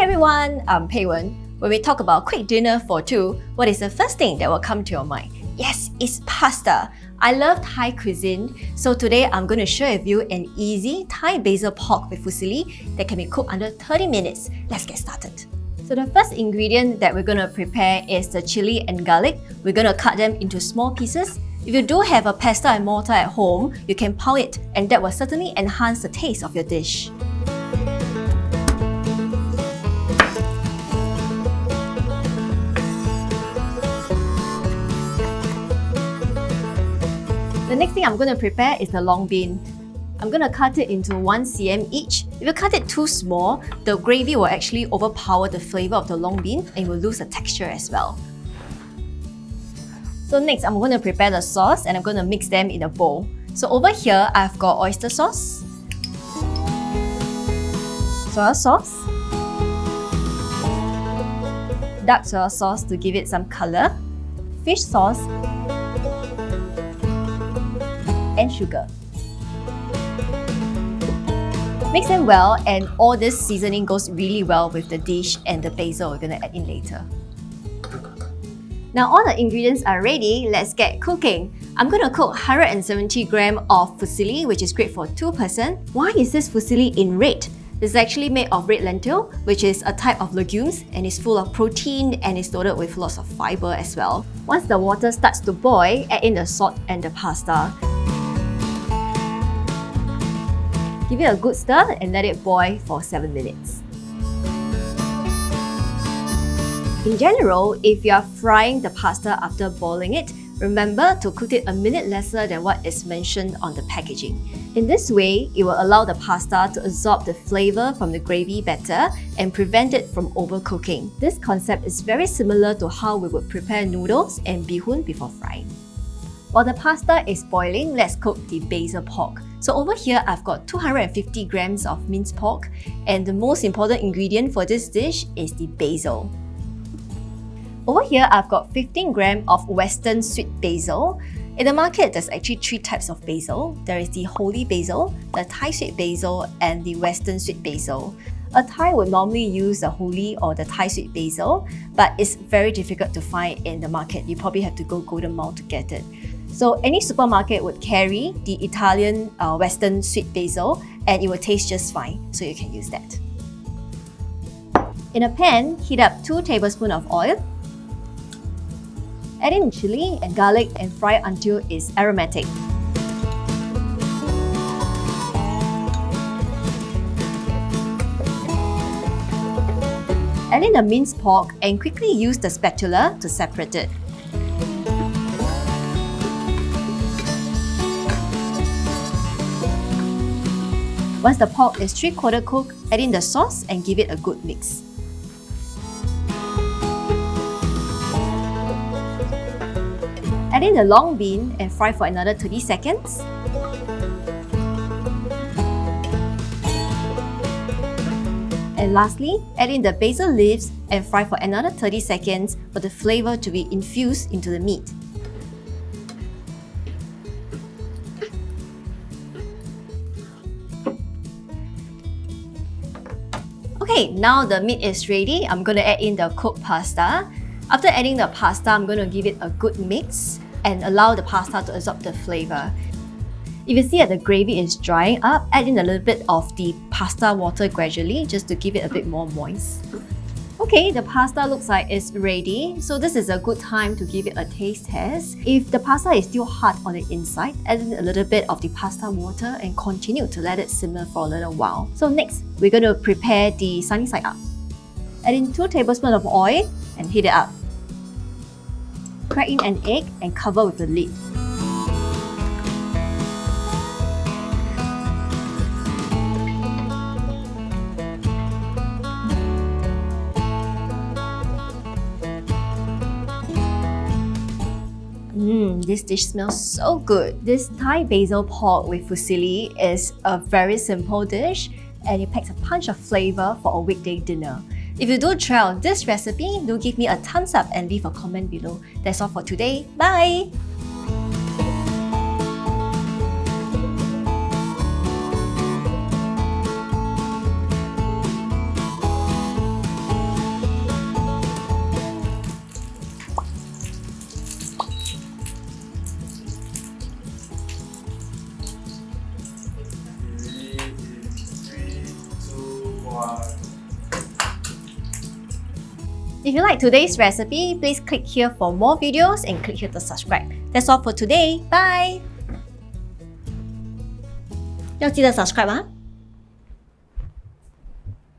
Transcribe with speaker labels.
Speaker 1: Hi everyone, I'm Peiwen. When we talk about quick dinner for two, what is the first thing that will come to your mind? Yes, it's pasta. I love Thai cuisine, so today I'm going to share with you an easy Thai basil pork with fusilli that can be cooked under 30 minutes. Let's get started. So the first ingredient that we're going to prepare is the chili and garlic. We're going to cut them into small pieces. If you do have a pestle and mortar at home, you can pound it, and that will certainly enhance the taste of your dish. The next thing I'm going to prepare is the long bean. I'm going to cut it into 1 cm each. If you cut it too small, the gravy will actually overpower the flavour of the long bean and will lose the texture as well. So next, I'm going to prepare the sauce and I'm going to mix them in a bowl. So over here, I've got oyster sauce, soy sauce, dark soy sauce to give it some colour, fish sauce, and sugar. Mix them well, and all this seasoning goes really well with the dish and the basil we're going to add in later. Now all the ingredients are ready, let's get cooking. I'm going to cook 170 grams of fusilli, which is great for 2 persons. Why is this fusilli in red? This is actually made of red lentil, which is a type of legumes, and is full of protein and is loaded with lots of fibre as well. Once the water starts to boil, add in the salt and the pasta. Give it a good stir and let it boil for 7 minutes. In general, if you are frying the pasta after boiling it, remember to cook it a minute lesser than what is mentioned on the packaging. In this way, it will allow the pasta to absorb the flavour from the gravy better and prevent it from overcooking. This concept is very similar to how we would prepare noodles and bihun before frying. While the pasta is boiling, let's cook the basil pork. So over here, I've got 250 grams of minced pork, and the most important ingredient for this dish is the basil. Over here, I've got 15 grams of Western sweet basil. In the market, there's actually 3 types of basil. There is the holy basil, the Thai sweet basil, and the Western sweet basil. A Thai would normally use the holy or the Thai sweet basil, but it's very difficult to find in the market. You probably have to go Golden Mile to get it. So any supermarket would carry the Italian Western sweet basil, and it will taste just fine, so you can use that. In a pan, heat up 2 tablespoons of oil. Add in chili and garlic and fry until it's aromatic. Add in the minced pork and quickly use the spatula to separate it. Once the pork is 3/4 cooked, add in the sauce and give it a good mix. Add in the long bean and fry for another 30 seconds. And lastly, add in the basil leaves and fry for another 30 seconds for the flavour to be infused into the meat. Okay, now the meat is ready. I'm going to add in the cooked pasta. After adding the pasta, I'm going to give it a good mix and allow the pasta to absorb the flavour. If you see that the gravy is drying up, add in a little bit of the pasta water gradually just to give it a bit more moist. Okay, the pasta looks like it's ready, so this is a good time to give it a taste test. If the pasta is still hot on the inside, add in a little bit of the pasta water and continue to let it simmer for a little while. So next, we're going to prepare the sunny side up. Add in 2 tablespoons of oil and heat it up. Crack in an egg and cover with the lid. This dish smells so good. This Thai basil pork with fusilli is a very simple dish, and it packs a punch of flavour for a weekday dinner. If you do try out this recipe, do give me a thumbs up and leave a comment below. That's all for today. Bye! If you like today's recipe, please click here for more videos and click here to subscribe. That's all for today. Bye! 要记得 subscribe 啊！